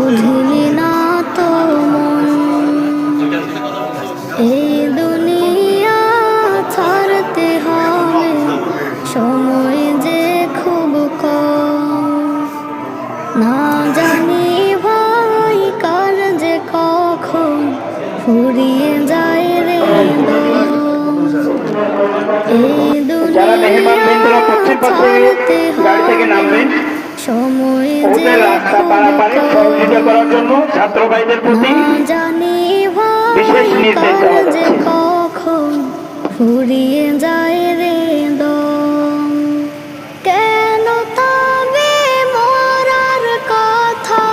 বুঝিলি না তো মন, এই দুনিয়া ছাড়তে হবে, সময় যে খুব কম। না জানি ভাই কার যে কখন ফুরিয়ে যায় রে দম। এই দুনিয়া ছাড়তে হবে, সময় যে খুব কম। না জানি ভাই কার যে কখন ফুরিয়ে যায় রে দম। কেন তবে মরার কথা,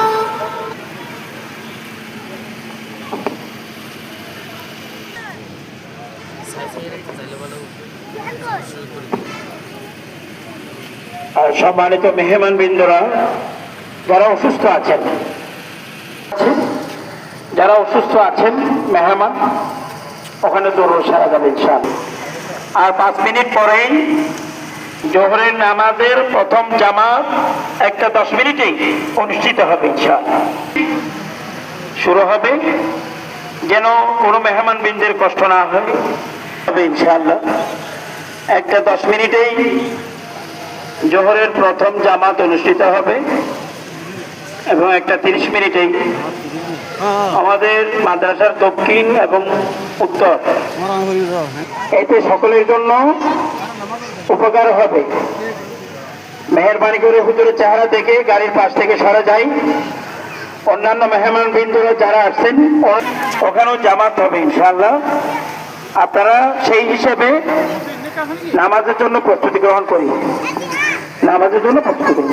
সম্মানিত মেহমান বৃন্দরা, যারা অসুস্থ আছেন, মেহমান ওখানে দৌড় সারা যাবে ইনশাআল্লাহ। আর 5 মিনিট পরেই জোহরের নামাজের প্রথম জামাত 1টা 10 মিনিটেই অনুষ্ঠিত হবে ইনশাআল্লাহ, শুরু হবে। যেন কোনো মেহমান বৃন্দের কষ্ট না হয় হবে ইনশাআল্লাহ। 1টা 10 মিনিটেই জোহরের প্রথম জামাত অনুষ্ঠিত হবে এবং 1টা 30 মিনিটেই আমাদের মাদ্রাসার দক্ষিণ এবং উত্তর, এতে সকলের জন্য উপকার হবে। মেহরবানি করে হুজুরের চেহারা দেখে গাড়ির পাশ থেকে সরে যাই। অন্যান্য মেহমান বৃন্দরা যারা আসছেন ওখানেও জামাত হবে ইনশাআল্লাহ। আপনারা সেই হিসেবে নামাজের জন্য প্রস্তুতি গ্রহণ করি, নামাজের জন্য প্রস্তুতি করি।